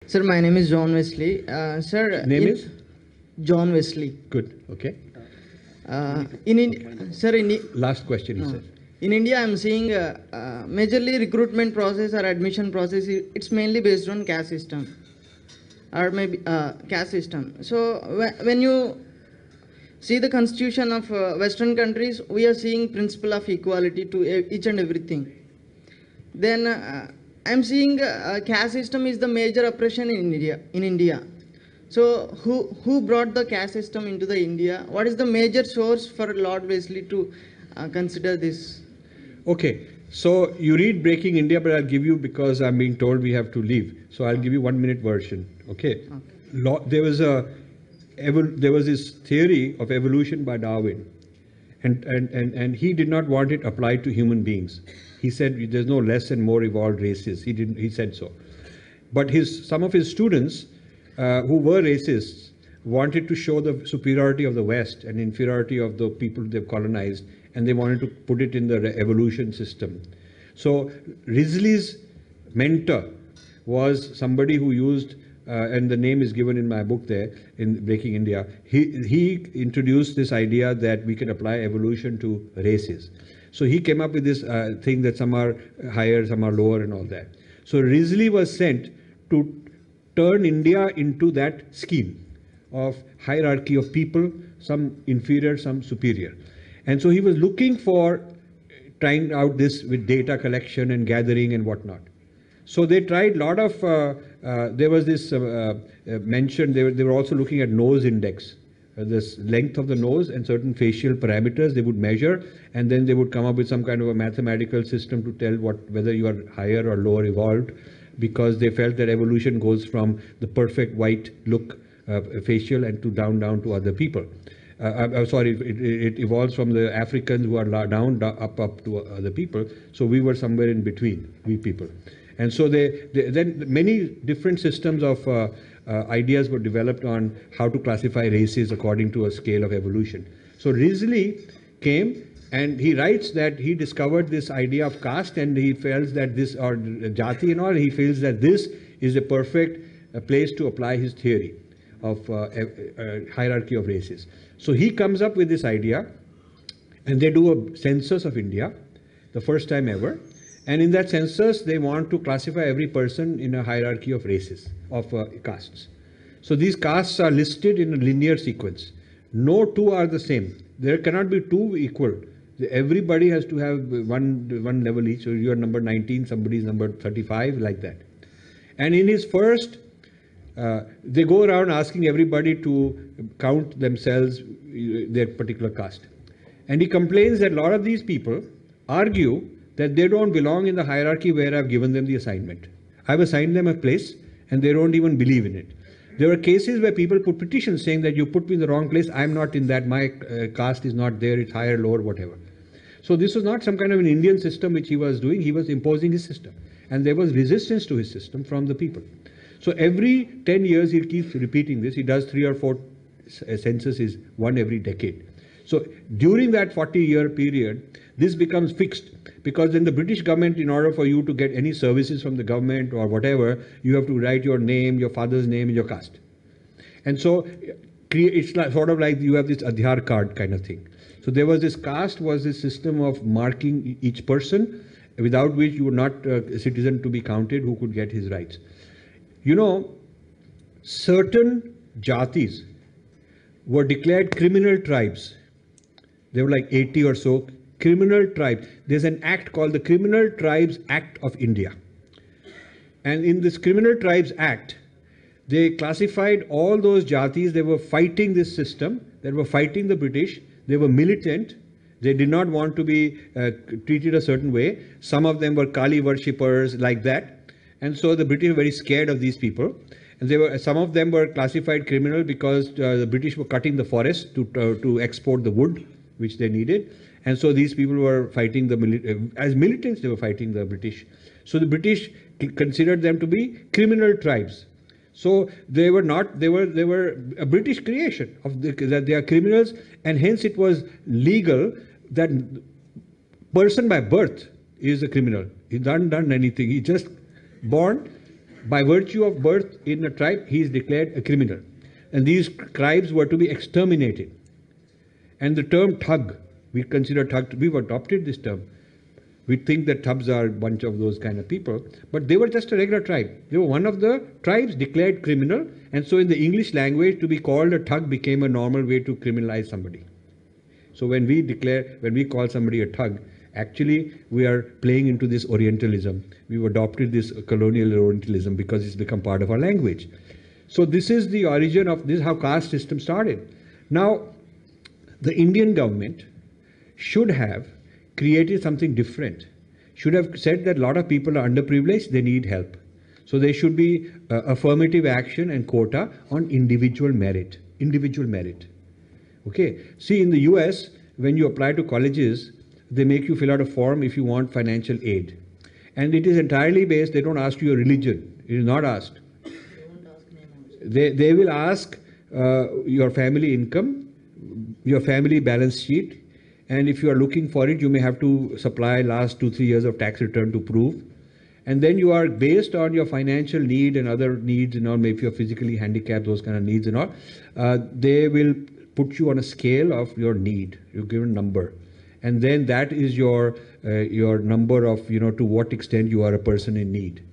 Sir, my name is John Wesley. Sir, Name is? John Wesley. Good. Okay. Sir, Last question, he said. in India, I'm seeing majorly recruitment process or admission process. It's mainly based on caste system, or maybe caste system. So when you see the constitution of Western countries, we are seeing principle of equality to each and everything. Then I'm seeing caste system is the major oppression in India. So who brought the caste system into the India? What is the major source for Lord Wesley to consider this? Okay. So you read Breaking India, but I'll give you, because I'm being told we have to leave. So I'll give you 1 minute version. Okay. There was this theory of evolution by Darwin, and he did not want it applied to human beings. He said there's no less and more evolved races. He said so. But some of his students who were racists wanted to show the superiority of the West and inferiority of the people they've colonized, and they wanted to put it in the evolution system. So Risley's mentor was somebody who used, and the name is given in my book there, in Breaking India. He introduced this idea that we can apply evolution to races. So he came up with this thing that some are higher, some are lower, and all that. So Risley was sent to turn India into that scheme of hierarchy of people, some inferior, some superior. And so he was looking for trying out this with data collection and gathering and whatnot. So they tried a lot of, there was this mention, they were also looking at nose index, this length of the nose and certain facial parameters they would measure, and then they would come up with some kind of a mathematical system to tell whether you are higher or lower evolved, because they felt that evolution goes from the perfect white look facial and to down to other people. It evolves from the Africans who are down up to other people. So we were somewhere in between, we people. And so then many different systems of ideas were developed on how to classify races according to a scale of evolution. So Risley came and he writes that he discovered this idea of caste, and he feels that this, or jati and all, he feels that this is a perfect place to apply his theory of hierarchy of races. So he comes up with this idea, and they do a census of India, the first time ever. And in that census, they want to classify every person in a hierarchy of races, of castes. So these castes are listed in a linear sequence. No two are the same. There cannot be two equal. Everybody has to have one level each. So you are number 19, somebody is number 35, like that. And in his first, they go around asking everybody to count themselves, their particular caste. And he complains that a lot of these people argue that they don't belong in the hierarchy where I've given them the assignment. I've assigned them a place and they don't even believe in it. There are cases where people put petitions saying that you put me in the wrong place, I'm not in that, my caste is not there, it's higher, lower, whatever. So this was not some kind of an Indian system which he was doing, he was imposing his system. And there was resistance to his system from the people. So every 10 years he keeps repeating this. He does 3 or 4 censuses, one every decade. So during that 40-year period, this becomes fixed, because then the British government, in order for you to get any services from the government or whatever, you have to write your name, your father's name, and your caste. And so it's sort of like you have this Adhyar card kind of thing. So there was this caste, was this system of marking each person, without which you were not a citizen to be counted who could get his rights. You know, certain jatis were declared criminal tribes. There were like 80 or so criminal tribes. There's an act called the Criminal Tribes Act of India. And in this Criminal Tribes Act, they classified all those jatis. They were fighting this system. They were fighting the British. They were militant. They did not want to be treated a certain way. Some of them were Kali worshippers, like that. And so the British were very scared of these people. And some of them were classified criminal because the British were cutting the forest to export the wood which they needed. And so these people were fighting as militants, they were fighting the British. So the British considered them to be criminal tribes. So they were a British creation that they are criminals, and hence it was legal that person by birth is a criminal. He hasn't done anything. He just born, by virtue of birth in a tribe, he is declared a criminal. And these tribes were to be exterminated. And the term thug, we consider thug, we've adopted this term. We think that thugs are a bunch of those kind of people, but they were just a regular tribe. They were one of the tribes declared criminal, and so in the English language, to be called a thug became a normal way to criminalize somebody. So when we call somebody a thug, actually we are playing into this Orientalism. We've adopted this colonial Orientalism because it's become part of our language. So this is the origin of this, how caste system started. Now, the Indian government should have created something different, should have said that a lot of people are underprivileged, they need help. So there should be affirmative action and quota on individual merit. Individual merit. Okay. See, in the US, when you apply to colleges, they make you fill out a form if you want financial aid. And it is entirely based, they don't ask you your religion. It is not asked. They will ask your family income, your family balance sheet, and if you are looking for it, you may have to supply last 2-3 years of tax return to prove. And then you are based on your financial need and other needs and all, maybe if you're physically handicapped, those kind of needs and all, they will put you on a scale of your need. You give a number. And then that is your number of, to what extent you are a person in need.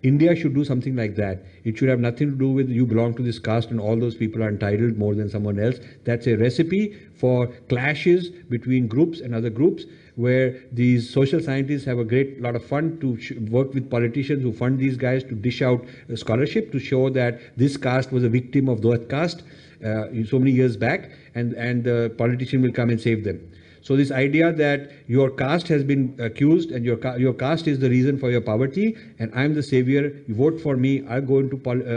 India should do something like that. It should have nothing to do with you belong to this caste and all those people are entitled more than someone else. That's a recipe for clashes between groups and other groups, where these social scientists have a great lot of fun to work with politicians who fund these guys to dish out a scholarship to show that this caste was a victim of that caste so many years back, and the politician will come and save them. So this idea that your caste has been accused and your caste is the reason for your poverty and I'm the savior, you vote for me, I'll go into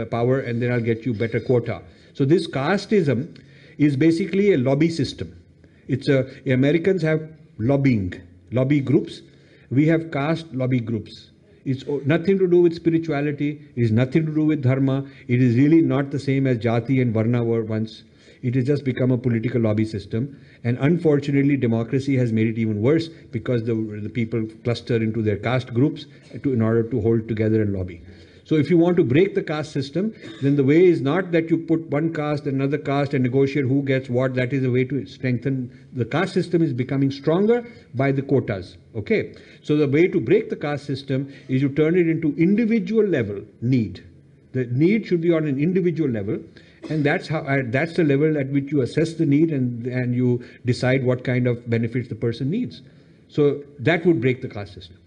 power and then I'll get you better quota. So this casteism is basically a lobby system. Americans have lobby groups. We have caste lobby groups. It's nothing to do with spirituality. It is nothing to do with dharma. It is really not the same as jati and varna were once. It has just become a political lobby system. And unfortunately, democracy has made it even worse because the people cluster into their caste groups in order to hold together and lobby. So if you want to break the caste system, then the way is not that you put one caste and another caste and negotiate who gets what. That is a way to strengthen. The caste system is becoming stronger by the quotas. Okay. So the way to break the caste system is you turn it into individual level need. The need should be on an individual level. And that's the level at which you assess the need and you decide what kind of benefits the person needs. So that would break the caste system.